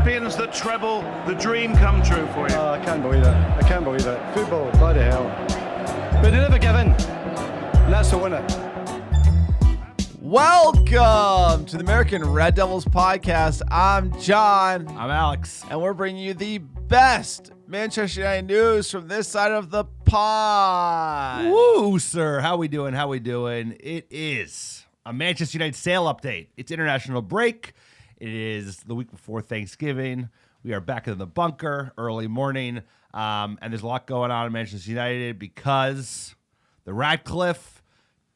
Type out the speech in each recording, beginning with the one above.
champions, the treble, the dream come true for you? Oh, I can't believe it. I can't believe it. Football, bloody hell. But they never give in. And that's the winner. Welcome to the American Red Devils podcast. I'm John. I'm Alex. And we're bringing you the best Manchester United news from this side of the pond. Woo, sir. How we doing? How we doing? It is a Manchester United sale update. It's international break. It is the week before Thanksgiving. We are back in the bunker early morning. And there's a lot going on in Manchester United because the Radcliffe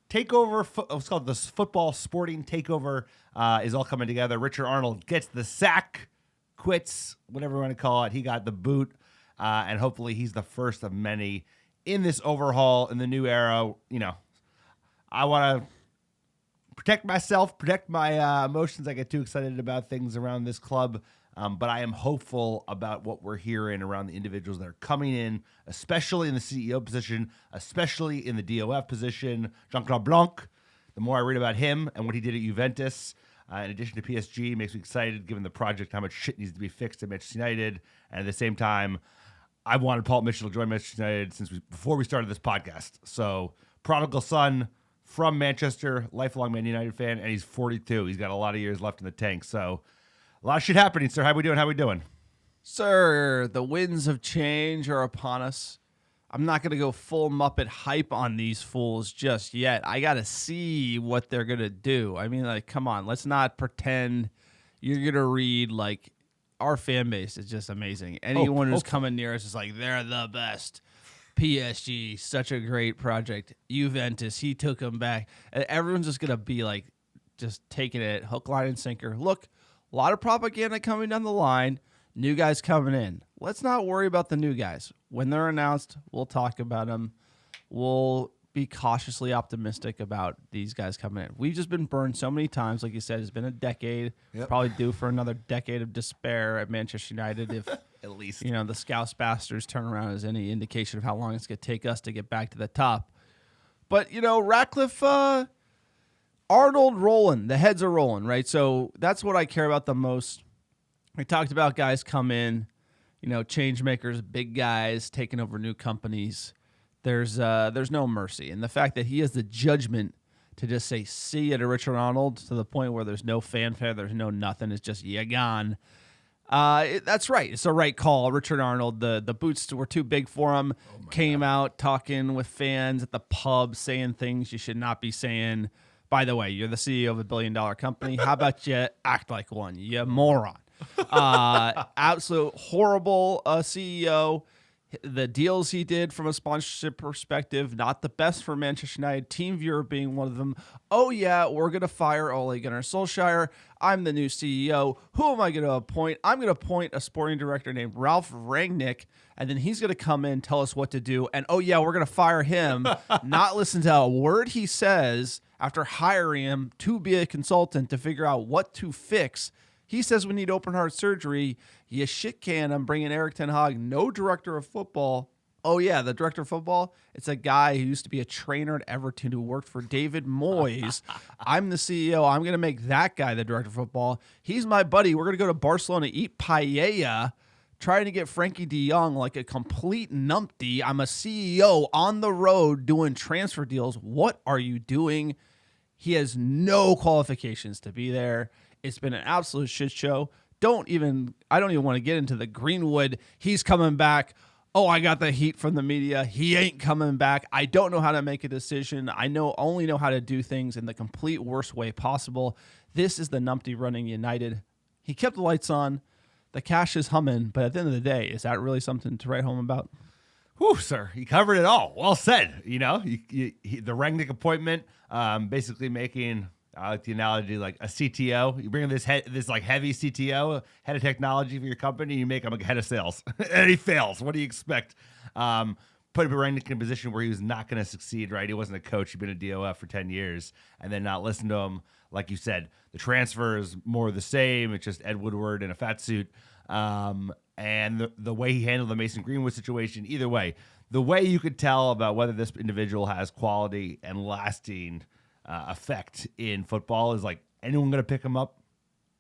takeover, what's called the football sporting takeover, is all coming together. Richard Arnold gets the sack, quits, whatever you want to call it. He got the boot, and hopefully he's the first of many in this overhaul in the new era. You know, I want to protect myself, protect my emotions. I get too excited about things around this club. But I am hopeful about what we're hearing around the individuals that are coming in, especially in the CEO position, especially in the DOF position. Jean-Claude Blanc, the more I read about him and what he did at Juventus, in addition to PSG, makes me excited given the project, how much shit needs to be fixed at Manchester United. And at the same time, I wanted Paul Mitchell to join Manchester United before we started this podcast. So, prodigal son from Manchester, lifelong Man United fan, and he's 42. He's got a lot of years left in the tank. So, a lot of shit happening, sir. How we doing? How we doing? Sir, the winds of change are upon us. I'm not going to go full Muppet hype on these fools just yet. I got to see what they're going to do. I mean, like, come on. Let's not pretend you're going to read, like, our fan base is just amazing. Anyone who's coming near us is like, they're the best. PSG, such a great project. Juventus, he took them back. And everyone's just going to be, like, just taking it hook, line, and sinker. Look, a lot of propaganda coming down the line. New guys coming in. Let's not worry about the new guys. When they're announced, we'll talk about them. We'll be cautiously optimistic about these guys coming in. We've just been burned so many times. Like you said, it's been a decade. Yep. Probably due for another decade of despair at Manchester United if at least, you know, the Scouse bastards turn around as any indication of how long it's going to take us to get back to the top. But, you know, Ratcliffe, Arnold rolling. The heads are rolling, right? So that's what I care about the most. We talked about guys come in, you know, change makers, big guys taking over new companies. There's no mercy. And the fact that he has the judgment to just say, see you to Richard Arnold to the point where there's no fanfare, there's no nothing, it's just, you gone. That's right. It's the right call. Richard Arnold, the boots were too big for him, came out talking with fans at the pub, saying things you should not be saying. By the way, you're the CEO of a billion-dollar company. How about you act like one, you moron? Absolute horrible CEO. The deals he did from a sponsorship perspective, not the best for Manchester United. TeamViewer being one of them. Oh, yeah, we're going to fire Ole Gunnar Solskjaer. I'm the new CEO. Who am I going to appoint? I'm going to appoint a sporting director named Ralph Rangnick, and then he's going to come in, tell us what to do. And, oh, yeah, we're going to fire him, not listen to a word he says after hiring him to be a consultant to figure out what to fix. He says we need open heart surgery. You shit can. I'm bringing Eric Ten Hag, no director of football. Oh, yeah, the director of football, it's a guy who used to be a trainer at Everton who worked for David Moyes. I'm the CEO. I'm going to make that guy the director of football. He's my buddy. We're going to go to Barcelona, eat paella, trying to get Frankie de Jong like a complete numpty. I'm a CEO on the road doing transfer deals. What are you doing? He has no qualifications to be there. It's been an absolute shit show. I don't even want to get into the Greenwood. He's coming back. Oh, I got the heat from the media. He ain't coming back. I don't know how to make a decision. I only know how to do things in the complete worst way possible. This is the numpty running United. He kept the lights on. The cash is humming. But at the end of the day, is that really something to write home about? Whew, sir, you covered it all. Well said. You know, the Rangnick appointment, basically making, I like the analogy, like a CTO. You bring in this like heavy CTO, head of technology for your company, you make him a head of sales, and he fails. What do you expect? Put Rangnick in a position where he was not going to succeed, right? He wasn't a coach. He'd been a DOF for 10 years, and then not listen to him. Like you said, the transfer is more of the same. It's just Ed Woodward in a fat suit. And the way he handled the Mason Greenwood situation, either way, the way you could tell about whether this individual has quality and lasting effect in football is like, anyone going to pick him up?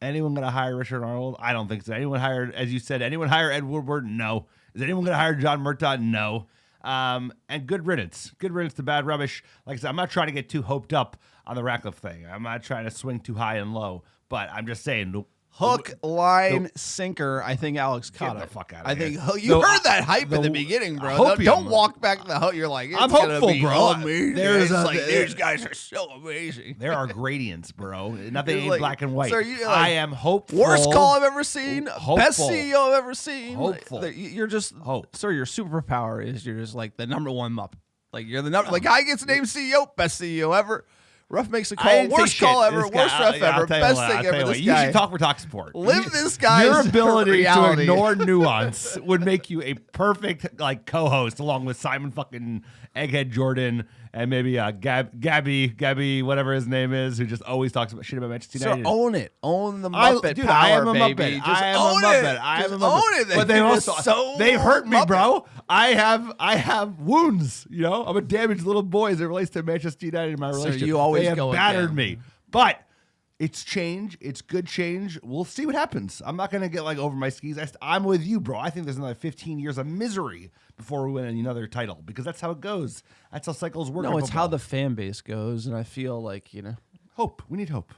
anyone going to hire Richard Arnold? I don't think so. Anyone hire, as you said, anyone hire Ed Woodward? No. Is anyone going to hire John Murtaugh? No. And good riddance. Good riddance to bad rubbish. Like I said, I'm not trying to get too hoped up on the Ratcliffe thing. I'm not trying to swing too high and low, but I'm just saying. Hook, line, sinker. I think Alex caught Get it. the fuck out of I here. think you heard that hype in the the beginning, bro. hopium. Don't walk back the hook. You're like, it's I'm gonna hopeful, be bro. amazing. There's It's a- like these guys are so amazing. There are gradients, bro. Nothing You're ain't like- black and white. sir, you're like, I am hopeful. Worst call I've ever seen. Hopeful. Best CEO I've ever seen. Hopeful. You're just, Hope. sir. Your superpower is you're just like the number one Muppet. Like you're the number. Like guy gets named CEO, best CEO ever. Ref makes a I call, didn't say worst call shit. ever, This guy- worst ref I'll ever, tell you best what, thing I'll tell ever. you This what, You guy. should talk for Talk Sport. Live this guy's Your ability to reality. ignore nuance would make you a perfect like co-host, along with Simon fucking Egghead Jordan and maybe Gabby, whatever his name is, who just always talks about shit about Manchester So United. own it. Own the Muppet Dude, power, I am a baby. Muppet. Just I am own a Muppet. it. I am Just a Muppet. own it. But they You're also so they hurt me, Muppet. bro. I have wounds. You know, I'm a damaged little boy as it relates to Manchester United in my relationship. you always they have go battered again. me, but. It's change. It's good change. We'll see what happens. I'm not going to get like over my skis. I'm with you, bro. I think there's another 15 years of misery before we win another title because that's how it goes. That's how cycles work. No, in it's how football. the fan base goes, and I feel like hope. We need hope.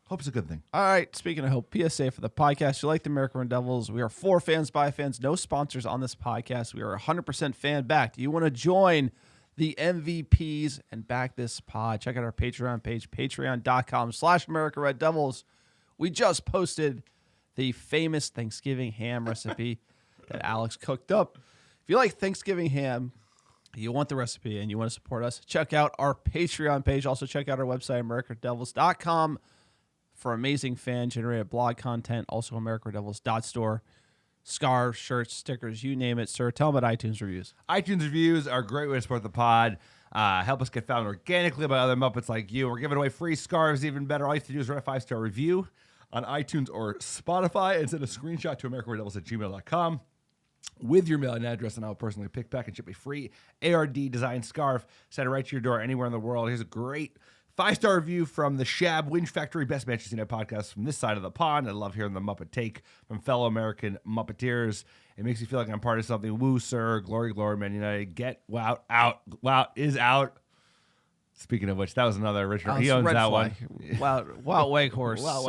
Hope's a good thing. All right, speaking of hope, PSA for the podcast. You like the American Red Devils? We are for fans, by fans, no sponsors on this podcast. We are 100% fan backed. You want to join the MVPs and back this pod? Check out our Patreon page, patreon.com/America Red Devils. We just posted the famous Thanksgiving ham recipe that Alex cooked up. If you like Thanksgiving ham, you want the recipe, and you want to support us, check out our Patreon page. Also, check out our website, AmericaDevils.com, for amazing fan-generated blog content. Also, AmericaDevils.store. Scarves, shirts, stickers, you name it, sir. Tell them about iTunes reviews. iTunes reviews are a great way to support the pod. Help us get found organically by other Muppets like you. We're giving away free scarves, even better. All you have to do is write a 5-star review on iTunes or Spotify and send a screenshot to AmericanRedDevils@gmail.com with your mailing address, and I'll personally pick back and ship a free ARD design scarf. Send it right to your door anywhere in the world. Here's a great 5-star review from the Shab Winch Factory, best Manchester United podcast from this side of the pond. I love hearing the Muppet take from fellow American Muppeteers. It makes me feel like I'm part of something. Woo, sir. Glory, glory, Man United. Get Wout out. Wout is out. Speaking of which, that was another Richard. He owns Red that flag. one. Wow, Wakehorse. Wow,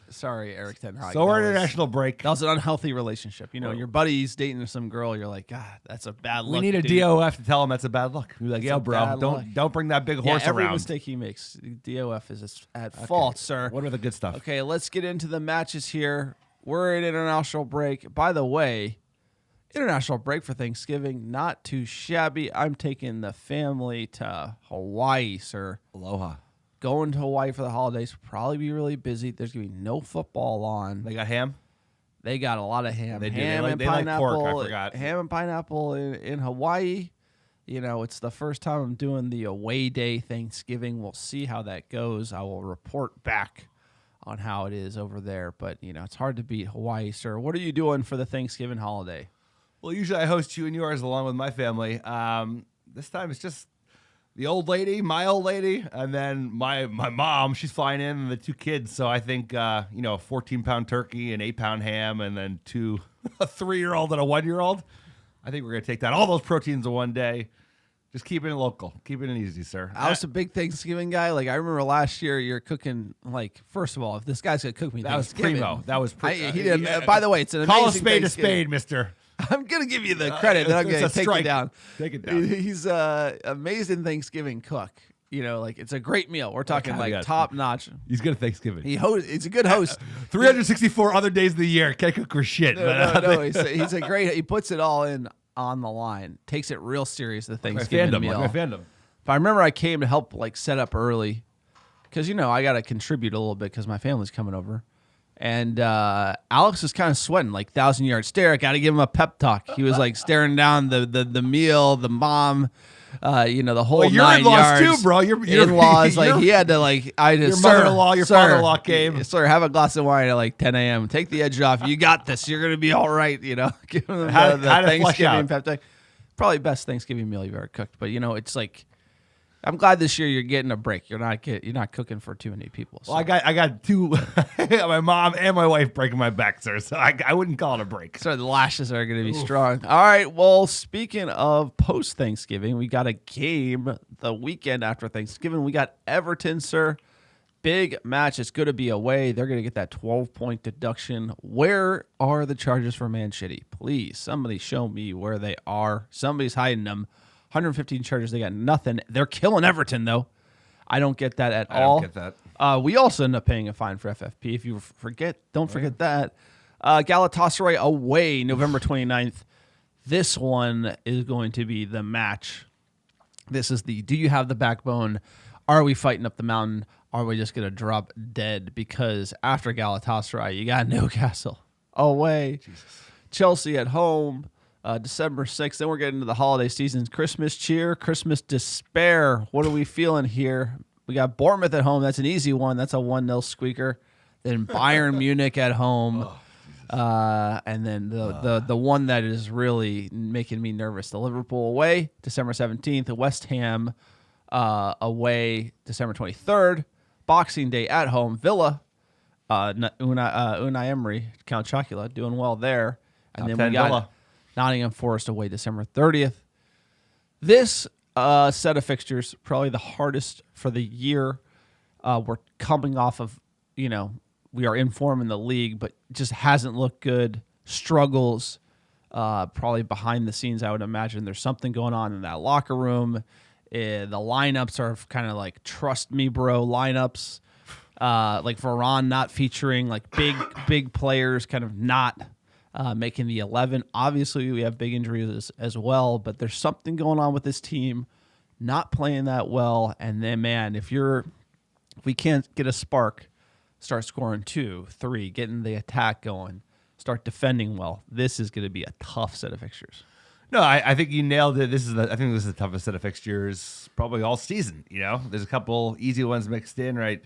Sorry, Eric Ten Hag. So we're That was- international break. That was an unhealthy relationship. Your buddy's dating some girl. You're like, God, that's a bad look. We need a dude. DOF to tell him that's a bad look. We're like, It's yo, a bro, bad look. don't bring that big Yeah, horse every around. mistake he makes, DOF is at fault, sir. What are the good stuff? Okay, let's get into the matches here. We're in international break. By the way, international break for Thanksgiving, not too shabby. I'm taking the family to Hawaii, sir. Aloha. Going to Hawaii for the holidays, probably be really busy. There's going to be no football on. They got ham? They got a lot of ham. They do. Ham and They like pineapple. pork, I forgot. Ham and pineapple in Hawaii. It's the first time I'm doing the away day Thanksgiving. We'll see how that goes. I will report back on how it is over there. But, it's hard to beat Hawaii, sir. What are you doing for the Thanksgiving holiday? Well, usually I host you and yours along with my family. This time it's just the old lady, my old lady, and then my mom. She's flying in, and the 2 kids. So I think a 14-pound turkey, an 8-pound ham, and then a 3-year-old and a 1-year-old. I think we're gonna take that all those proteins in one day. Just keeping it local, keeping it easy, sir. I was a big Thanksgiving guy. Like, I remember last year you're cooking, first of all, if this guy's going to cook me That was Thanksgiving. primo. That was he did. By the way, it's an call a amazing spade a Thanksgiving. spade, mister. I'm going to give you the credit, then I'm it's going a to take strike. you down. Take it down. He's an amazing Thanksgiving cook. It's a great meal. We're talking caveat. top notch. He's good at Thanksgiving. He's a good host. 364 other days of the year. Can't cook for shit. No, he's a great. He puts it all in on the line. Takes it real serious. The Thanksgiving meal. My fandom. If I remember, I came to help set up early because I got to contribute a little bit because my family's coming over. And Alex was kind of sweating, 1,000-yard stare. I got to give him a pep talk. He was staring down the meal, the mom, the whole Well, your 9 in-laws yards. too, bro. Your in-laws, your- he had to I just your sir, mother-in-law, your sir, father-in-law came. Sir, have a glass of wine at 10 a.m. Take the edge off. You got this. You're gonna be all right. Give him How the to flush Thanksgiving out. pep talk. Probably best Thanksgiving meal you've ever cooked. But it's I'm glad this year you're getting a break. You're not cooking for too many people. So. Well, I got two, my mom and my wife breaking my back, sir. So I wouldn't call it a break. So the lashes are going to be strong. All right. Well, speaking of post Thanksgiving, we got a game the weekend after Thanksgiving. We got Everton, sir. Big match. It's going to be away. They're going to get that 12-point deduction. Where are the charges for Man City? Please, somebody show me where they are. Somebody's hiding them. 115 charges. They got nothing. They're killing Everton, though. I don't get that at all. I don't get that. We also end up paying a fine for FFP. If you forget, don't forget that. Galatasaray away November 29th. This one is going to be the match. This is the do you have the backbone? Are we fighting up the mountain? Are we just going to drop dead? Because after Galatasaray, you got Newcastle away. Jesus. Chelsea at home. December 6th. Then we're getting into the holiday season. Christmas cheer, Christmas despair. What are we feeling here? We got Bournemouth at home. That's an easy one. That's a 1-0 squeaker. Then Bayern Munich at home. And then the one that is really making me nervous, the Liverpool away, December 17th. The West Ham away, December 23rd. Boxing Day at home. Villa, Unai Emery, Count Chocula, doing well there. And then we got Villa. Nottingham Forest away December 30th. This set of fixtures, probably the hardest for the year. We're coming off of, we are in form in the league, but just hasn't looked good. Struggles, probably behind the scenes, I would imagine. There's something going on in that locker room. The lineups are kind of like trust me, bro lineups. Like Varane not featuring, like big players kind of not making the 11. Obviously, we have big injuries as well, but there's something going on with this team not playing that well. And then, man, if we can't get a spark, start scoring 2, 3, getting the attack going, start defending well, this is going to be a tough set of fixtures. No, I think you nailed it. I think this is the toughest set of fixtures probably all season. There's a couple easy ones mixed in, right?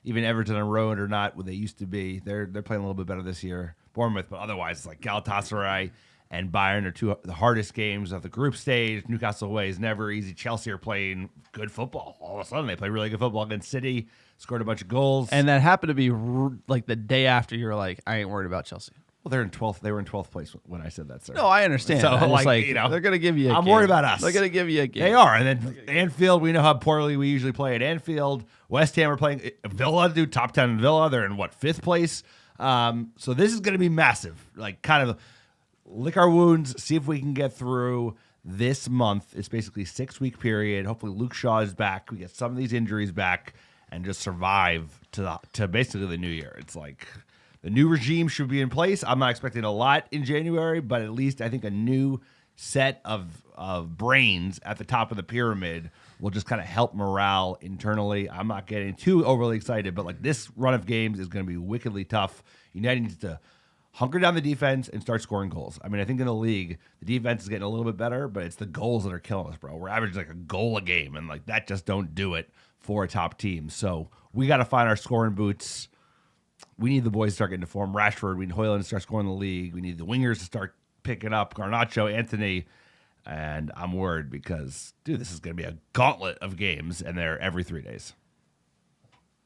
Even Everton on road or not what they used to be. They're playing a little bit better this year. Bournemouth, but otherwise, it's like Galatasaray and Bayern are two of the hardest games of the group stage. Newcastle away is never easy. Chelsea are playing good football. All of a sudden, they play really good football against City, scored a bunch of goals. And that happened to be like the day after you were like, I ain't worried about Chelsea. Well, they're in 12th. They were in 12th place when I said that, sir. No, I understand. So, they're going to give you a I'm game. worried about us. They're going to give you a game. They are. And then Anfield, we know how poorly we usually play at Anfield. West Ham are playing Villa, dude, top 10 in Villa. They're in, 5th place? So this is going to be massive. Like, kind of lick our wounds, see if we can get through this month. It's basically a 6-week period. Hopefully Luke Shaw is back. We get some of these injuries back and just survive to basically the new year. It's like the new regime should be in place. I'm not expecting a lot in January, but at least I think a new set of brains at the top of the pyramid will just kind of help morale internally. I'm not getting too overly excited, but like this run of games is going to be wickedly tough. United needs to hunker down the defense and start scoring goals. I mean, I think in the league, the defense is getting a little bit better, but it's the goals that are killing us, bro. We're averaging like a goal a game, and like that just don't do it for a top team. So we got to find our scoring boots. We need the boys to start getting to form. Rashford, we need Højlund to start scoring the league. We need the wingers to start picking up. Garnacho, Anthony. And I'm worried because, dude, this is going to be a gauntlet of games, and they're every 3 days.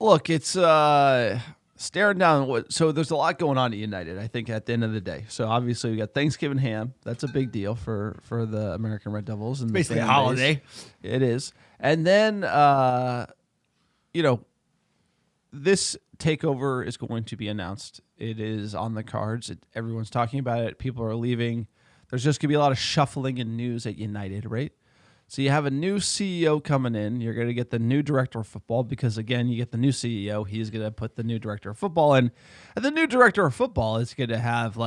Look, it's staring down. So there's a lot going on at United, I think, at the end of the day. So obviously we got Thanksgiving ham. That's a big deal for the American Red Devils. And basically a holiday. It is. And then, this takeover is going to be announced. It is on the cards. Everyone's talking about it. People are leaving. There's just going to be a lot of shuffling in news at United, right? So you have a new CEO coming in. You're going to get the new director of football because, again, you get the new CEO. He's going to put the new director of football in. And the new director of football is going to have,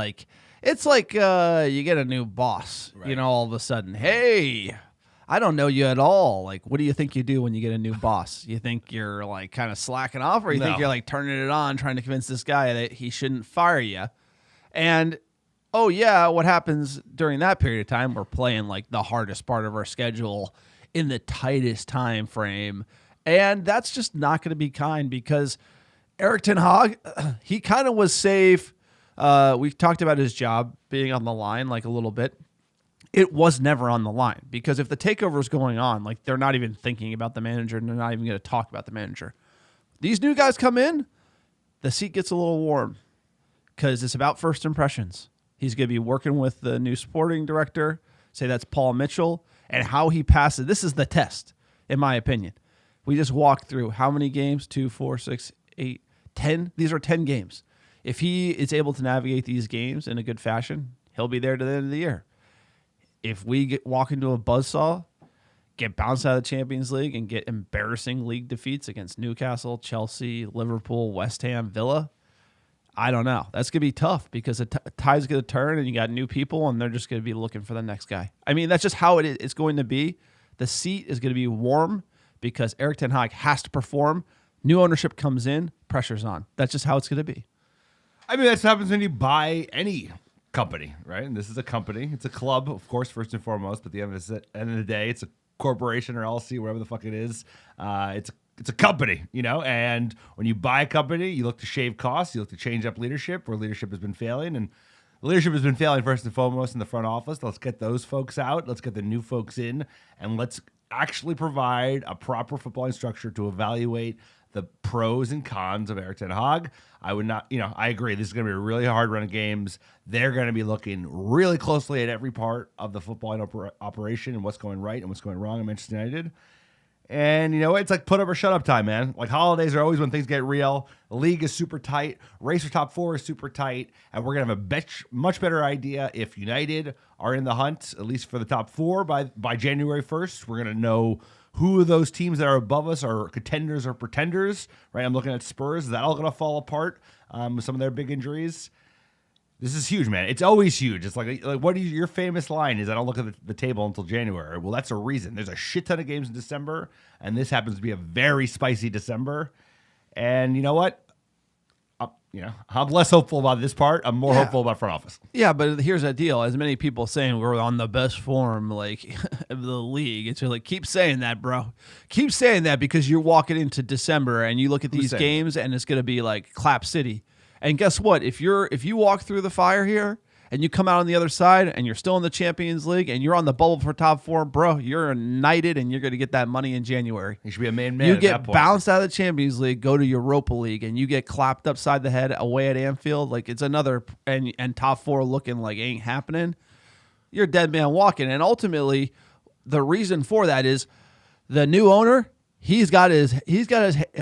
it's like you get a new boss, right? All of a sudden. Hey, I don't know you at all. Like, what do you think you do when you get a new boss? You think you're, kind of slacking off, or you think you're, turning it on, trying to convince this guy that he shouldn't fire you? And oh, yeah, what happens during that period of time? We're playing the hardest part of our schedule in the tightest time frame. And that's just not going to be kind because Erik ten Hag, he kind of was safe. We talked about his job being on the line a little bit. it was never on the line, because if the takeover is going on, like, they're not even thinking about the manager and they're not even going to talk about the manager. These new guys come in, the seat gets a little warm because it's about first impressions. He's going to be working with the new sporting director, say that's Paul Mitchell, and how he passes. This is the test, in my opinion. We just walked through how many games? 2, 4, 6, 8, 10. These are 10 games. If he is able to navigate these games in a good fashion, he'll be there to the end of the year. If we walk into a buzzsaw, get bounced out of the Champions League, and get embarrassing league defeats against Newcastle, Chelsea, Liverpool, West Ham, Villa, I don't know. That's going to be tough because the tide's going to turn and you got new people and they're just going to be looking for the next guy. I mean, that's just how it's going to be. The seat is going to be warm because Erik ten Hag has to perform. New ownership comes in, pressure's on. That's just how it's going to be. I mean, that's what happens when you buy any company, right? And this is a company. It's a club, of course, first and foremost. But at the end of the day, it's a corporation or LLC, whatever the fuck it is. It's a company, you know? And when you buy a company, you look to shave costs. You look to change up leadership where leadership has been failing. And leadership has been failing first and foremost in the front office. Let's get those folks out. Let's get the new folks in. And let's actually provide a proper footballing structure to evaluate the pros and cons of Erik ten Hag. I would not, I agree. This is going to be a really hard run of games. They're going to be looking really closely at every part of the footballing operation and what's going right and what's going wrong at Manchester United. And you know, it's like put up or shut up time, man. Like holidays are always when things get real. The league is super tight. Race for top 4 is super tight. And we're going to have a much better idea if United are in the hunt, at least for the top 4 by January 1st. We're going to know who of those teams that are above us are contenders or pretenders, right? I'm looking at Spurs. Is that all going to fall apart with some of their big injuries? This is huge, man. It's always huge. It's like what is your famous line is, I don't look at the table until January. Well, that's a reason. There's a shit ton of games in December, and this happens to be a very spicy December. And you know what? I'm less hopeful about this part. I'm more hopeful about front office. Yeah, but here's the deal. As many people saying we're on the best form like of the league, it's like, keep saying that, bro. Keep saying that because you're walking into December and you look at these games and it's going to be like Clap City. And guess what? If you walk through the fire here and you come out on the other side and you're still in the Champions League and you're on the bubble for top 4, bro, you're knighted and you're going to get that money in January. You should be a main man. You at get that point. bounced out of the Champions League, go to Europa League, and you get clapped upside the head away at Anfield. Like it's another and top 4 looking like ain't happening. You're a dead man walking. And ultimately, the reason for that is the new owner. He's got his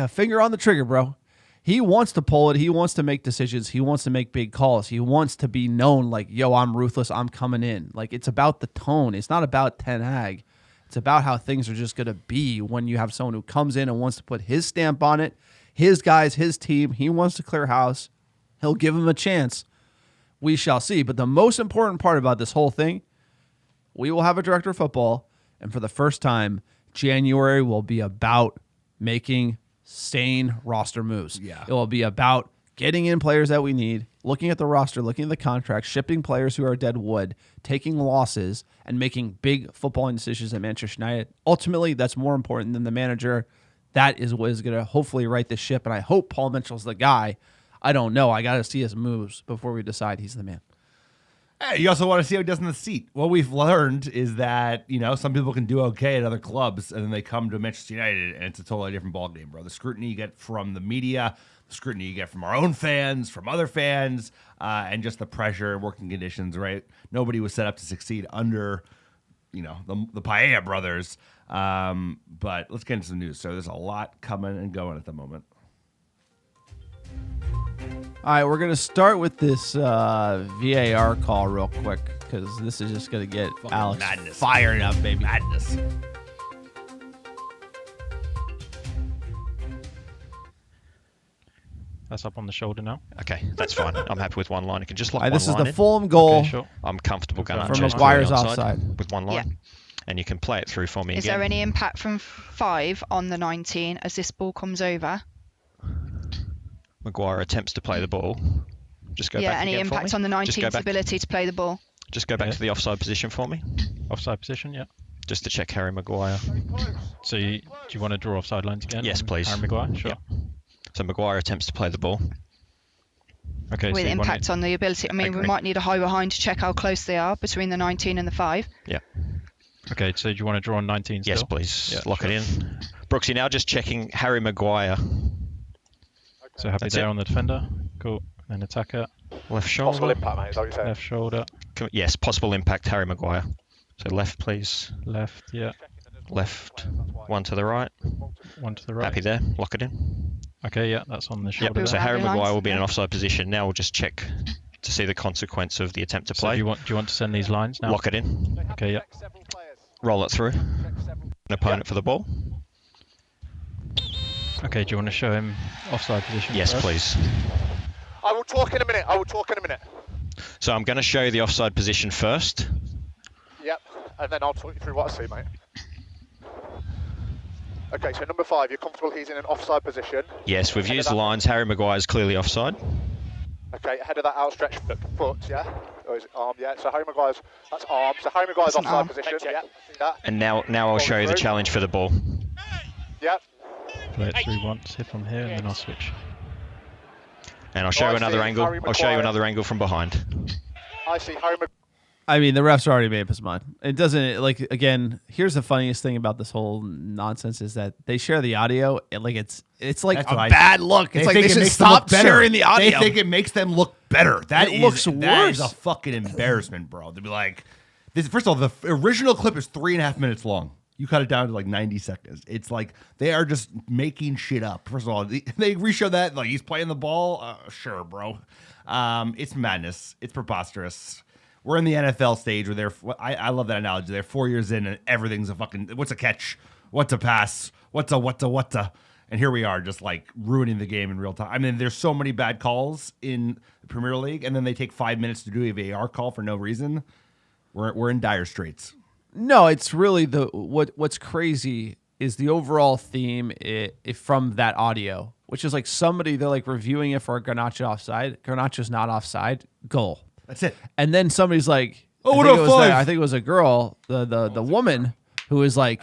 finger on the trigger, bro. He wants to pull it. He wants to make decisions. He wants to make big calls. He wants to be known like, yo, I'm ruthless. I'm coming in. Like, it's about the tone. It's not about Ten Hag. It's about how things are just going to be when you have someone who comes in and wants to put his stamp on it, his guys, his team. He wants to clear house. He'll give him a chance. We shall see. But the most important part about this whole thing, we will have a director of football. And for the first time, January will be about making sane roster moves. Yeah. It will be about getting in players that we need, looking at the roster, looking at the contract, shipping players who are dead wood, taking losses, and making big footballing decisions at Manchester United. Ultimately, that's more important than the manager. That is what is going to hopefully right the ship, and I hope Paul Mitchell's the guy. I don't know. I got to see his moves before we decide he's the man. Hey, you also want to see how he does in the seat. What we've learned is that, some people can do okay at other clubs, and then they come to Manchester United, and it's a totally different ballgame, bro. The scrutiny you get from the media, the scrutiny you get from our own fans, from other fans, and just the pressure and working conditions, right? Nobody was set up to succeed under, the Paella brothers. But let's get into some news. So there's a lot coming and going at the moment. All right, we're going to start with this VAR call real quick because this is just going to get Fucking Alex madness. fired up, baby. Madness. That's up on the shoulder now. Okay, that's fine. I'm happy with one line. You can just lock All right, one this is line the in. Fulham goal. Okay, sure. I'm comfortable going For chase Maguire's through offside. with one line. Yeah. And you can play it through for me Is again. there any impact from 5 on the 19 as this ball comes over? Maguire attempts to play the ball. Just go Yeah, back any again for impact me. on the Just go 19's back, ability to play the ball? just go back Yeah. to the offside position for me, Offside position, yeah. just to check Harry Maguire. So do you want to draw offside lines again? Yes, on please. Harry Maguire? Sure. Yeah. So Maguire attempts to play the ball. Okay. with so you want impact it- on the ability. I mean, we agree. might need a high behind to check how close they are between the 19 and the 5. Yeah. Okay, so do you want to draw on 19 still? Yes, please. Yeah, Lock it in. Brooksy, now just checking Harry Maguire. So happy That's there it. on the defender. Cool. Then attacker, Left shoulder. Possible impact, mate. Is that what you're saying? left shoulder, Yes, possible impact, Harry Maguire. So left, please. left, yeah. Left. One to the right. One to the right. Happy there. Lock it in. Okay, yeah, that's on the Yep. shoulder. So there. Harry Boundary Maguire lines, will be in an yeah. offside position. Now we'll just check to see the consequence of the attempt to So play. do you want to send these lines now? Lock it in. Okay, yeah. Roll it through. An opponent for the ball. Okay, do you want to show him offside position? Yes, first? please. I will talk in a minute. So I'm going to show you the offside position first. Yep. And then I'll talk you through what I see, mate. Okay, so number 5, you're comfortable he's in an offside position. Yes, we've Ahead of used that- the lines. Harry Maguire's clearly offside. Okay, ahead of that outstretched foot, yeah? Or is it arm, yeah? So Harry Maguire's, that's arm. So Harry Maguire's That's an offside arm. position, yeah? See that? And now I'll show you the challenge for the ball. Yep. Play it through once, hit from here, and then I'll switch. And I'll show Oh, you I another see. angle. Harry I'll show you Maguire. another angle from behind. I see Harry Maguire. I mean, the refs already made up his mind. It doesn't like again. Here's the funniest thing about this whole nonsense is that they share the audio. And like it's like That's a what I bad look. It's like they think it should makes them look stop better. sharing the audio. They think it makes them look better. That It looks is worse. a fucking embarrassment, bro. To be like, this. First of all, the original clip is 3.5 minutes long. You cut it down to like 90 seconds. It's like they are just making shit up. First of all, they re-show that like he's playing the ball. Sure, bro. It's madness. It's preposterous. We're in the NFL stage where they're. I love that analogy. They're 4 years in and everything's a fucking. What's a catch? What's a pass? What's a? And here we are, just like ruining the game in real time. I mean, there's so many bad calls in the Premier League, and then they take 5 minutes to do a VAR call for no reason. We're in dire straits. No, it's really what's crazy is the overall theme from that audio, which is like they're like reviewing it for Garnacho offside. Garnacho's not offside. Goal. That's it. And then somebody's like, Oh, I what think a it was five. I think it was a girl, the woman who was like,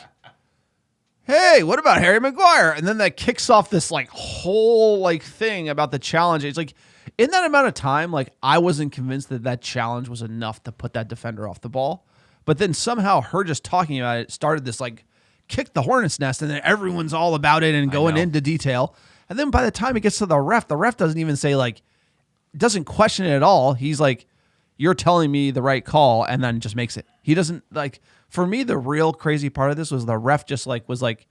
hey, what about Harry Maguire? And then that kicks off this like whole like thing about the challenge. It's like in that amount of time, like I wasn't convinced that challenge was enough to put that defender off the ball. But then somehow her just talking about it started this like kick the hornet's nest, and then everyone's all about it and going into detail. And then by the time it gets to the ref doesn't even say like, doesn't question it at all. He's like, you're telling me the right call, and then just makes it. He doesn't like. For me, the real crazy part of this was the ref just like was like,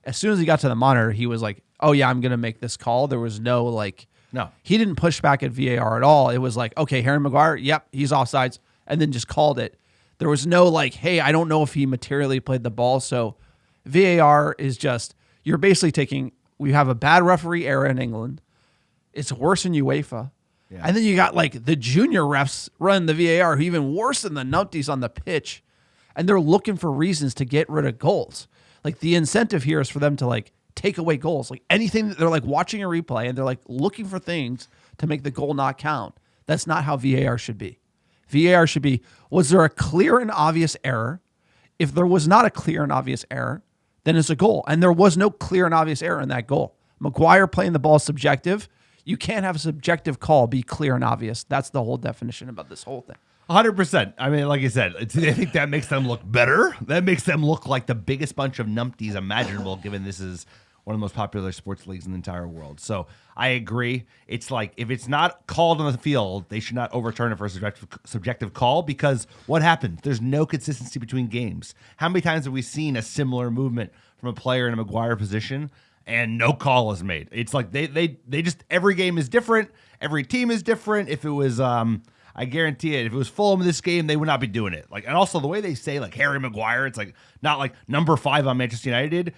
as soon as he got to the monitor, he was like, oh yeah, I'm gonna make this call. There was no like, No. he didn't push back at VAR at all. It was like, okay, Harry Maguire, yep, he's offsides, and then just called it. There was no like, hey, I don't know if he materially played the ball. So VAR is just, you're basically taking, we have a bad referee era in England. It's worse in UEFA. Yeah. And then you got like the junior refs run the VAR, who even worse than the numpties on the pitch. And they're looking for reasons to get rid of goals. Like the incentive here is for them to like take away goals. Like anything that they're like watching a replay and they're like looking for things to make the goal not count. That's not how VAR should be. VAR should be, was there a clear and obvious error? If there was not a clear and obvious error, then it's a goal. And there was no clear and obvious error in that goal. Maguire playing the ball is subjective. You can't have a subjective call be clear and obvious. That's the whole definition about this whole thing. 100%. I mean, like I said, I think that makes them look better. That makes them look like the biggest bunch of numpties imaginable, given this is one of the most popular sports leagues in the entire world. So I agree. It's like, if it's not called on the field, they should not overturn it for a subjective call, because what happens? There's no consistency between games. How many times have we seen a similar movement from a player in a Maguire position and no call is made? It's like they just, every game is different. Every team is different. If it was, I guarantee it, if it was Fulham in this game, they would not be doing it. Like, and also the way they say like Harry Maguire, it's like not like number 5 on Manchester United.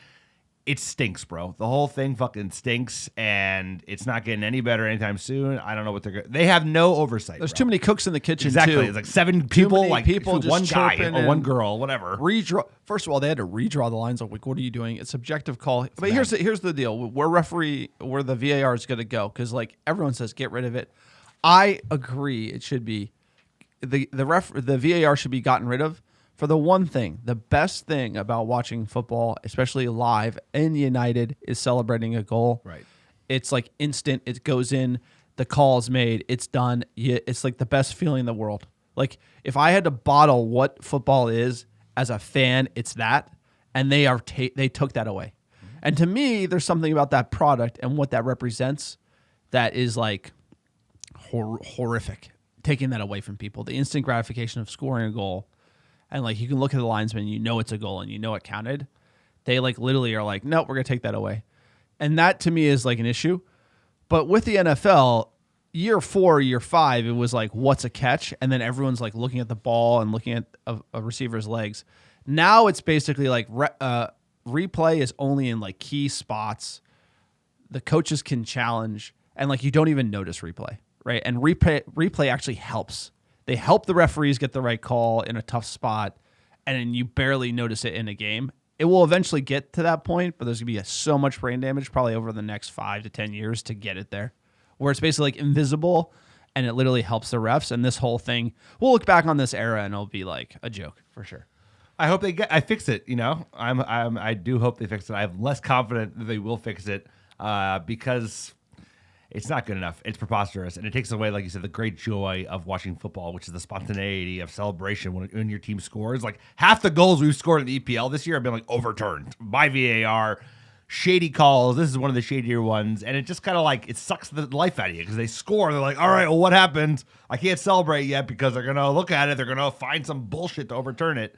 It stinks, bro. The whole thing fucking stinks, and it's not getting any better anytime soon. I don't know what they're going to. They have no oversight. There's bro. too many cooks in the kitchen, Exactly. too. It's like 7 people, many like people just one guy chirping or one and girl, whatever. Redraw. First of all, they had to redraw the lines. Like, what are you doing? It's subjective call. But here's the deal. Where the VAR is going to go, because like everyone says, get rid of it. I agree. It should be the VAR should be gotten rid of. For the one thing, the best thing about watching football, especially live in United, is celebrating a goal. Right. It's like instant. It goes in. the call is made, it's done. It's like the best feeling in the world. Like if I had to bottle what football is as a fan, it's that, and they took that away. And to me, there's something about that product and what that represents that is like horrific. Taking that away from people, the instant gratification of scoring a goal, and like you can look at the linesman, you know it's a goal and you know it counted. They like literally are like, nope, we're gonna take that away, and that to me is like an issue. But with the NFL, year 4, year 5, it was like, what's a catch, and then everyone's like looking at the ball and looking at a receiver's legs. Now it's basically like replay is only in like key spots. The coaches can challenge, and like you don't even notice replay. Right, and replay actually helps. They help the referees get the right call in a tough spot, and then you barely notice it in a game. It will eventually get to that point, but there's gonna be so much brain damage probably over the next 5 to 10 years to get it there, where it's basically like invisible, and it literally helps the refs. And this whole thing, we'll look back on this era, and it'll be like a joke for sure. I hope I fix it. You know, I do hope they fix it. I'm less confident that they will fix it because it's not good enough. It's preposterous, and it takes away, like you said, the great joy of watching football, which is the spontaneity of celebration when your team scores. Like half the goals we've scored in the EPL this year have been like overturned by VAR, shady calls. This is one of the shadier ones, and it just kind of like it sucks the life out of you because they score. They're like, all right, well, what happened? I can't celebrate yet because they're gonna look at it. They're gonna find some bullshit to overturn it.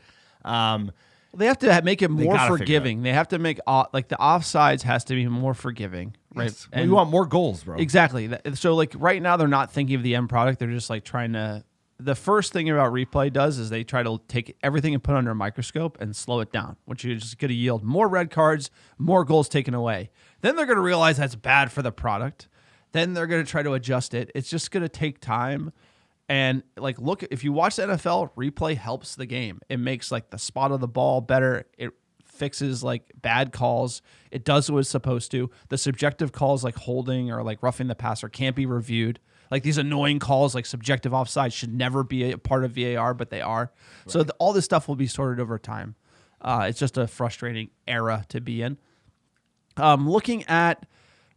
They have to make it more gotta figure it forgiving. They have to make like the offsides has to be more forgiving, right? Yes. Well, you want more goals, bro. Exactly. So like right now they're not thinking of the end product. They're just like trying to. The first thing about replay does is they try to take everything and put it under a microscope and slow it down, which is just going to yield more red cards, more goals taken away. Then they're going to realize that's bad for the product. Then they're going to try to adjust it. It's just going to take time. And like, look, if you watch the NFL, replay helps the game. It makes like the spot of the ball better. It fixes like bad calls. It does what it's supposed to. The subjective calls like holding or like roughing the passer can't be reviewed. Like these annoying calls like subjective offside should never be a part of VAR, but they are. Right. So all this stuff will be sorted over time. It's just a frustrating era to be in. Looking at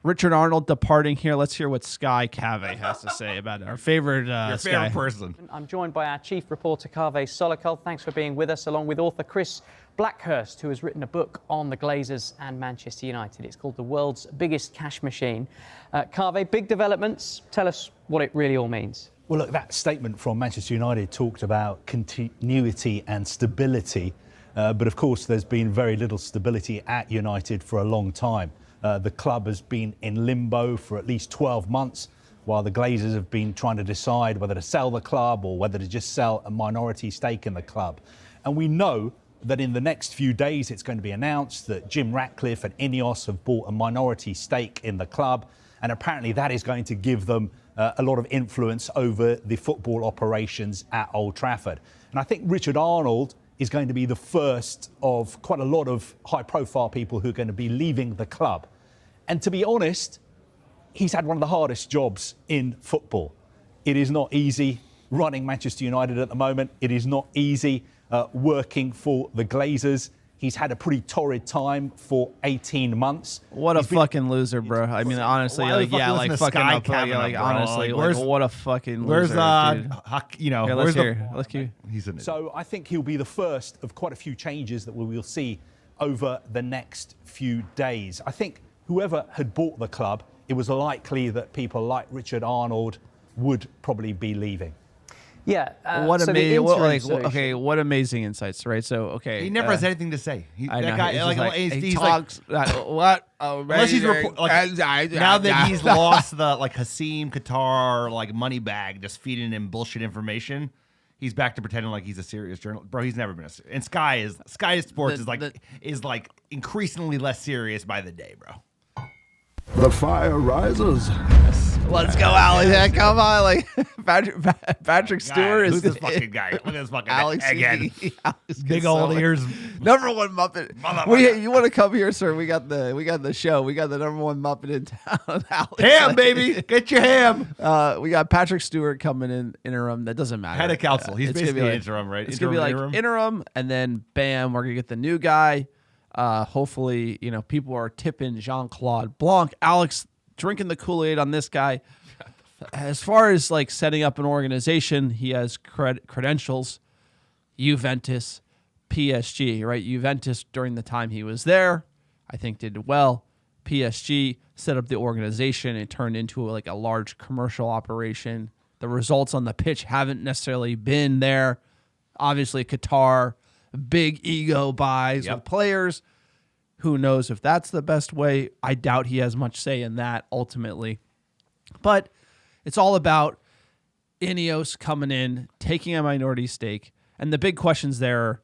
Richard Arnold departing here. Let's hear what Sky Cave has to say about it. Our favorite Your Sky favorite person. I'm joined by our chief reporter, Kaveh Solokol. Thanks for being with us, along with author Chris Blackhurst, who has written a book on the Glazers and Manchester United. It's called The World's Biggest Cash Machine. Kaveh, big developments. Tell us what it really all means. Well, look, that statement from Manchester United talked about continuity and stability. But of course, there's been very little stability at United for a long time. The club has been in limbo for at least 12 months, while the Glazers have been trying to decide whether to sell the club or whether to just sell a minority stake in the club. And we know that in the next few days, it's going to be announced that Jim Ratcliffe and Ineos have bought a minority stake in the club. And apparently that is going to give them a lot of influence over the football operations at Old Trafford. And I think Richard Arnold is going to be the first of quite a lot of high-profile people who are going to be leaving the club. And to be honest, he's had one of the hardest jobs in football. It is not easy running Manchester United at the moment. It is not easy working for the Glazers. He's had a pretty torrid time for 18 months. What a fucking loser, bro. I mean, honestly, like, yeah, like fucking up, like, honestly, like, what a fucking loser. Where's you know, here, let's hear. Let's keep. He's in it. So I think he'll be the first of quite a few changes that we will see over the next few days. I think whoever had bought the club, it was likely that people like Richard Arnold would probably be leaving. Yeah. What so amazing! What amazing insights, right? So, okay, he never has anything to say. I know. That guy, He he's talks. What? Unless he's now that he's lost the Hasim Qatar money bag, just feeding him bullshit information. He's back to pretending like he's a serious journalist, bro. He's never been and Sky Sports is increasingly less serious by the day, bro. The fire rises. Let's go, Alex. Yeah, come on, like Patrick Stewart Who's is this fucking guy? Look at this fucking Alex guy again. Alex Big old ears. Number one Muppet. You want to come here, sir? We got the show. We got the number one Muppet in town. Alex. Ham, baby, get your ham. We got Patrick Stewart coming in interim. That doesn't matter. Head of council. He's basically interim, right? It's gonna be like interim, and then bam, we're gonna get the new guy. Hopefully, people are tipping Jean-Claude Blanc. Alex drinking the Kool-Aid on this guy. as far as like setting up an organization, he has credentials. Juventus, PSG, right? Juventus during the time he was there, I think did well. PSG set up the organization. It turned into like a large commercial operation. The results on the pitch haven't necessarily been there. Obviously, Qatar, big ego buys with players. Who knows if that's the best way? I doubt he has much say in that ultimately. But it's all about Ineos coming in, taking a minority stake. And the big questions there are,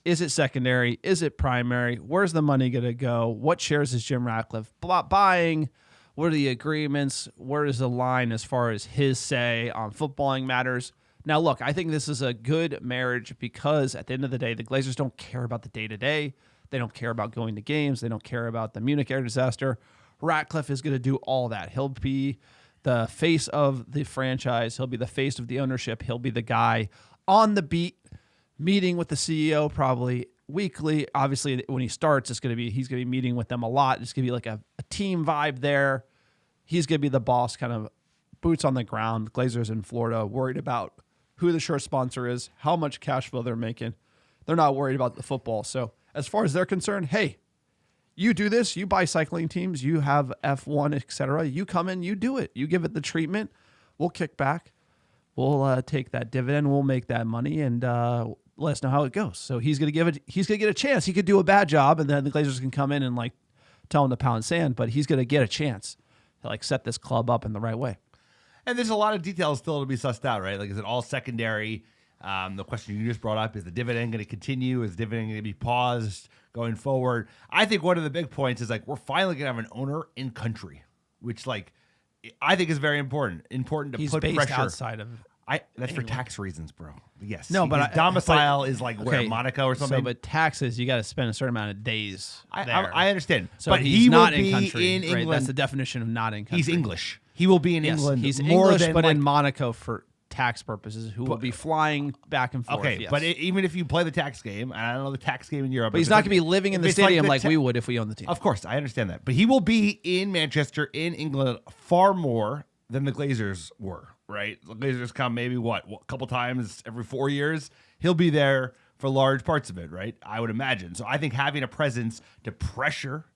is it secondary? Is it primary? Where's the money going to go? What shares is Jim Ratcliffe buying? What are the agreements? Where is the line as far as his say on footballing matters? Now, look, I think this is a good marriage because at the end of the day, the Glazers don't care about the day-to-day. They don't care about going to games. They don't care about the Munich air disaster. Ratcliffe is going to do all that. He'll be the face of the franchise. He'll be the face of the ownership. He'll be the guy on the beat, meeting with the CEO probably weekly. Obviously, when he starts, he's going to be meeting with them a lot. It's going to be like a team vibe there. He's going to be the boss, kind of boots on the ground. Glazers in Florida worried about who the shirt sponsor is, how much cash flow they're making. They're not worried about the football. So as far as they're concerned, hey, you do this, you buy cycling teams, you have F1, etc. You come in, you do it. You give it the treatment. We'll kick back. We'll take that dividend. We'll make that money and let us know how it goes. So he's gonna get a chance. He could do a bad job, and then the Glazers can come in and like tell him to pound sand. But he's gonna get a chance to like set this club up in the right way. And there's a lot of details still to be sussed out, right? Like, is it all secondary? The question you just brought up, is the dividend going to continue? Is dividend going to be paused going forward? I think one of the big points is like we're finally going to have an owner in country, which like I think is very important. Important to He's put based pressure outside of. That's for tax reasons, bro. Yes. No, but his domicile is like where, Monaco or something. So, but taxes, you got to spend a certain amount of days there. I understand. So but he's he not will be in country. in Right? England. That's the definition of not in country. He's English. He will be in England. He's more English, than but like, in Monaco for tax purposes, who will be flying back and forth. Okay, yes. but even if you play the tax game, and I don't know the tax game in Europe, But he's not going to be living in the stadium like we would if we owned the team. Of course, I understand that. But he will be in Manchester, in England, far more than the Glazers were, right? The Glazers come maybe, a couple times every 4 years? He'll be there for large parts of it, right? I would imagine. So I think having a presence to pressure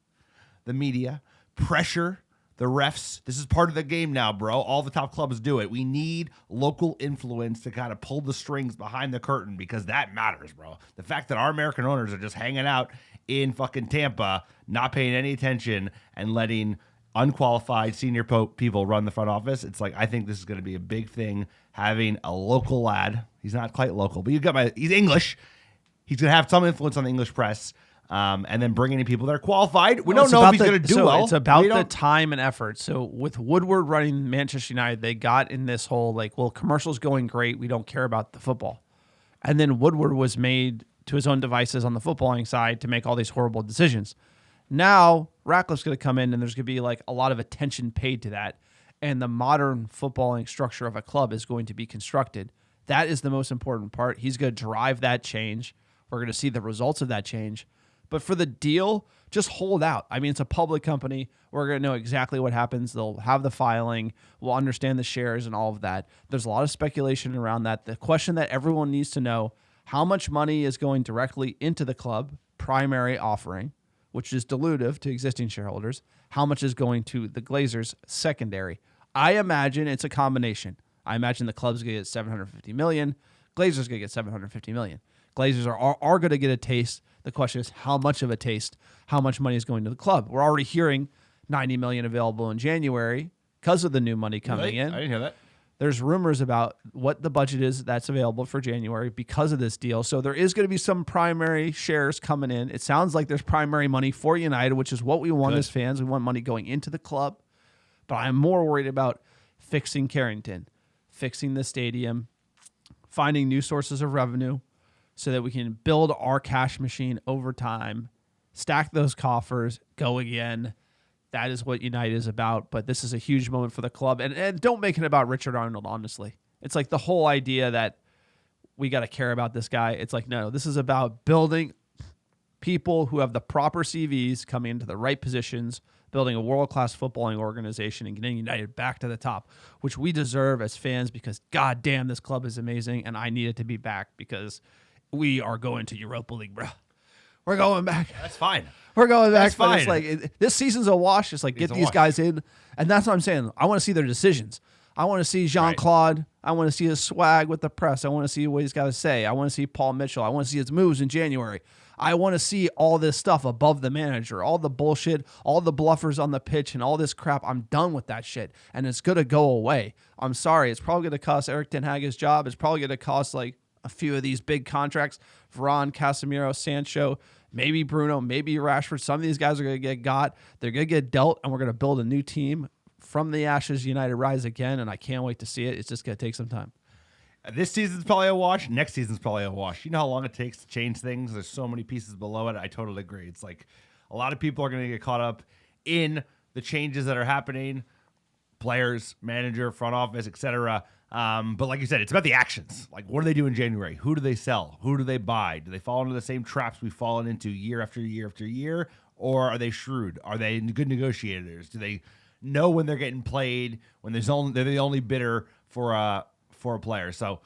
the media, pressure the refs. This is part of the game now, bro. All the top clubs do it. We need local influence to kind of pull the strings behind the curtain because that matters, bro. The fact that our American owners are just hanging out in fucking Tampa, not paying any attention and letting unqualified senior people run the front office. It's like, I think this is going to be a big thing. Having a local lad, he's not quite local, but he's English. He's going to have some influence on the English press. And then bringing in people that are qualified. We don't know if he's going to do well. It's about the time and effort. So with Woodward running Manchester United, they got in this whole like, well, commercials going great. We don't care about the football. And then Woodward was made to his own devices on the footballing side to make all these horrible decisions. Now Ratcliffe's going to come in and there's going to be like a lot of attention paid to that. And the modern footballing structure of a club is going to be constructed. That is the most important part. He's going to drive that change. We're going to see the results of that change. But for the deal, just hold out. I mean, it's a public company. We're going to know exactly what happens. They'll have the filing. We'll understand the shares and all of that. There's a lot of speculation around that. The question that everyone needs to know, how much money is going directly into the club, primary offering, which is dilutive to existing shareholders? How much is going to the Glazers, secondary? I imagine it's a combination. I imagine the club's going to get $750 million. Glazers going to get $750 million. Glazers are going to get a taste. The question is how much of a taste, how much money is going to the club. We're already hearing $90 million available in January because of the new money coming in. I didn't hear that. There's rumors about what the budget is that's available for January because of this deal. So there is going to be some primary shares coming in. It sounds like there's primary money for United, which is what we want as fans. We want money going into the club. But I'm more worried about fixing Carrington, fixing the stadium, finding new sources of revenue, so that we can build our cash machine over time, stack those coffers, go again. That is what United is about. But this is a huge moment for the club. And don't make it about Richard Arnold, honestly. It's like the whole idea that we got to care about this guy. It's like, no, this is about building people who have the proper CVs coming into the right positions, building a world-class footballing organization and getting United back to the top, which we deserve as fans because, God damn, this club is amazing, and I need it to be back because we are going to Europa League, bro. We're going back. That's fine. We're going back. That's But fine. it's like this season's a wash. It's like get a these wash. guys in, and that's what I'm saying. I want to see their decisions. I want to see Jean-Claude. I want to see his swag with the press. I want to see what he's got to say. I want to see Paul Mitchell. I want to see his moves in January. I want to see all this stuff above the manager, all the bullshit, all the bluffers on the pitch, and all this crap. I'm done with that shit, and it's going to go away. I'm sorry. It's probably going to cost Eric Ten Hag his job. It's probably going to cost like a few of these big contracts. Varane, Casemiro, Sancho, maybe Bruno, maybe Rashford. Some of these guys are going to get got. They're going to get dealt, and we're going to build a new team. From the ashes, United rise again, and I can't wait to see it. It's just going to take some time. This season's probably a wash. Next season's probably a wash. You know how long it takes to change things? There's so many pieces below it. I totally agree. It's like a lot of people are going to get caught up in the changes that are happening. Players, manager, front office, etc. But like you said, it's about the actions. Like, what do they do in January? Who do they sell? Who do they buy? Do they fall into the same traps we've fallen into year after year after year? Or are they shrewd? Are they good negotiators? Do they know when they're getting played, when they're the only bidder for a player? So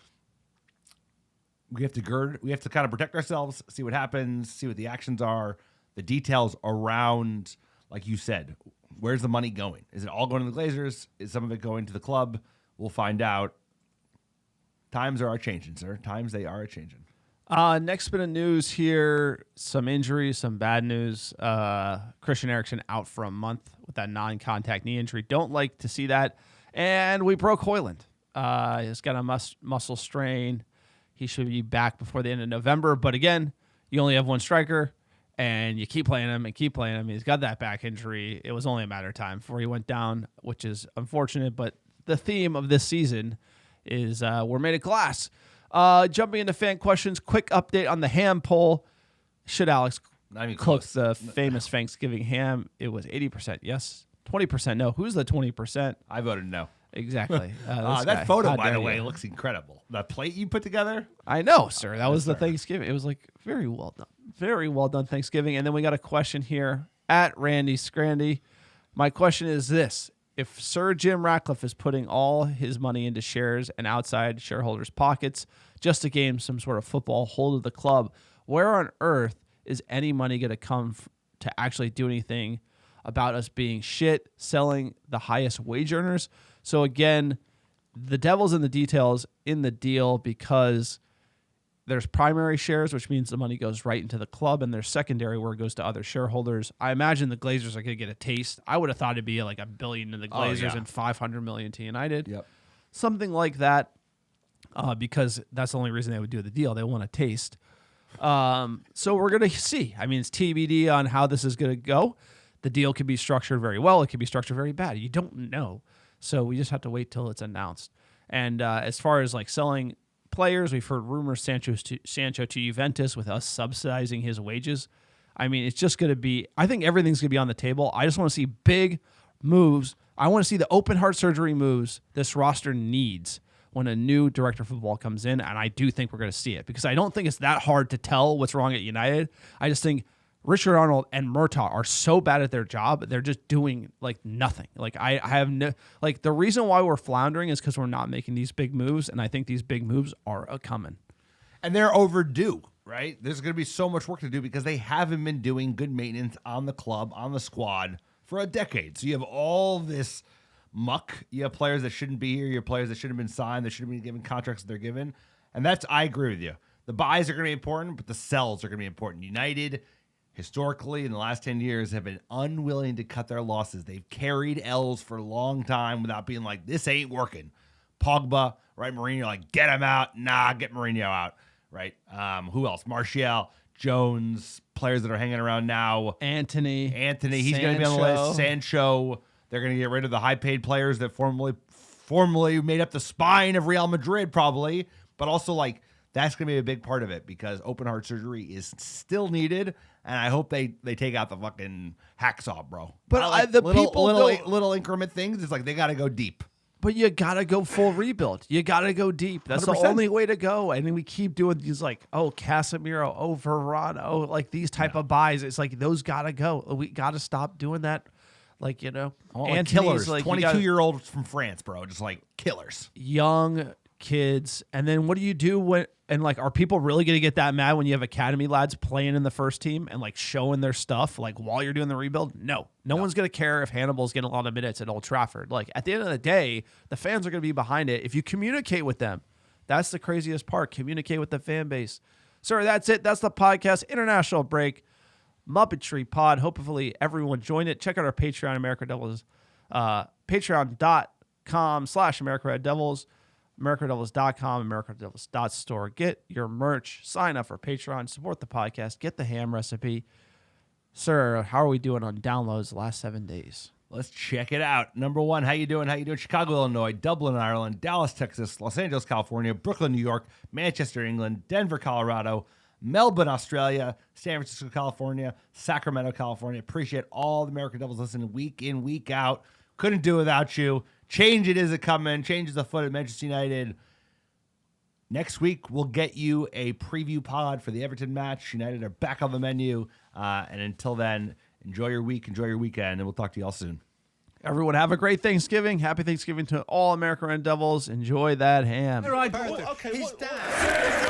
we have to kind of protect ourselves, see what happens, see what the actions are, the details around, like you said, where's the money going? Is it all going to the Glazers? Is some of it going to the club? We'll find out. Times are changing, sir. Times they are changing. Next bit of news here, some injuries, some bad news. Christian Eriksen out for a month with that non-contact knee injury. Don't like to see that. And we broke Højlund. He's got a muscle strain. He should be back before the end of November. But again, you only have one striker, and you keep playing him and keep playing him. He's got that back injury. It was only a matter of time before he went down, which is unfortunate. But the theme of this season is we're made of glass. Jumping into fan questions, quick update on the ham poll. Should Alex cook the famous Thanksgiving ham? It was 80% yes, 20% no. Who's the 20%? I voted no. Exactly. That That photo, by the you. way, looks incredible. That plate you put together? I know, sir. That was the Thanksgiving. It was like very well done. Very well done Thanksgiving. And then we got a question here at Randy Scrandy. My question is this. If Sir Jim Ratcliffe is putting all his money into shares and outside shareholders' pockets just to gain some sort of football hold of the club, where on earth is any money going to come to actually do anything about us being shit, selling the highest wage earners? So again, the devil's in the details in the deal because there's primary shares, which means the money goes right into the club, and there's secondary where it goes to other shareholders. I imagine the Glazers are going to get a taste. I would have thought it'd be like $1 billion to the Glazers and $500 million to United. Yep. Something like that, because that's the only reason they would do the deal. They want a taste. So we're going to see. I mean, it's TBD on how this is going to go. The deal could be structured very well. It could be structured very bad. You don't know. So we just have to wait till it's announced. And as far as like selling players, we've heard rumors Sancho to Juventus with us subsidizing his wages. I mean, it's just going to be, I think everything's going to be on the table. I just want to see big moves. I want to see the open heart surgery moves this roster needs when a new director of football comes in, and I do think we're going to see it because I don't think it's that hard to tell what's wrong at United. I just think Richard Arnold and Murtaugh are so bad at their job. They're just doing like nothing. Like I have no, like the reason why we're floundering is because we're not making these big moves. And I think these big moves are coming. And they're overdue, right? There's going to be so much work to do because they haven't been doing good maintenance on the club, on the squad for a decade. So you have all this muck. You have players that shouldn't be here. You have players that shouldn't have been signed. That shouldn't have been given contracts that they're given. And I agree with you. The buys are going to be important, but the sells are going to be important. United, historically, in the last 10 years, have been unwilling to cut their losses. They've carried L's for a long time without being like, this ain't working. Pogba, right? Mourinho, like, get him out. Nah, get Mourinho out, right? Who else? Martial, Jones, players that are hanging around now. Anthony, he's going to be on the list. Sancho. They're going to get rid of the high-paid players that formerly made up the spine of Real Madrid, probably. But also, like, that's going to be a big part of it because open heart surgery is still needed, and I hope they take out the fucking hacksaw, bro. But little increment things, it's like they got to go deep. But you got to go full rebuild. You got to go deep. That's 100%. the only way to go. And then we keep doing these like, Casemiro, Varane, like these type of buys. It's like those got to go. We got to stop doing that. Like, you know, Like Antony's killers, like, you got 22-year-olds from France, bro, just like killers. young kids. And then what do you do when, and like, are people really going to get that mad when you have academy lads playing in the first team and like showing their stuff like while you're doing the rebuild? No one's going to care if Hannibal's getting a lot of minutes at Old Trafford. Like, at the end of the day, the fans are going to be behind it if you communicate with them. That's the craziest part. Communicate with the fan base. Sir, that's it. That's the podcast. International break. Muppetry Pod. Hopefully everyone joined it. Check out our Patreon, America Devils. Patreon.com/America Red Devils. AmericaDevils.com, AmericaDevils.store. Get your merch. Sign up for Patreon. Support the podcast. Get the ham recipe. Sir, how are we doing on downloads the last 7 days? Let's check it out. Number one, how you doing? Chicago, Illinois, Dublin, Ireland, Dallas, Texas, Los Angeles, California, Brooklyn, New York, Manchester, England, Denver, Colorado, Melbourne, Australia, San Francisco, California, Sacramento, California. Appreciate all the American Devils listening week in, week out. Couldn't do without you. Change it is a coming. Changes afoot at Manchester United. Next week, we'll get you a preview pod for the Everton match. United are back on the menu. And until then, enjoy your week, enjoy your weekend, and we'll talk to you all soon. Everyone have a great Thanksgiving. Happy Thanksgiving to all America Red Devils. Enjoy that ham. Okay, he's down.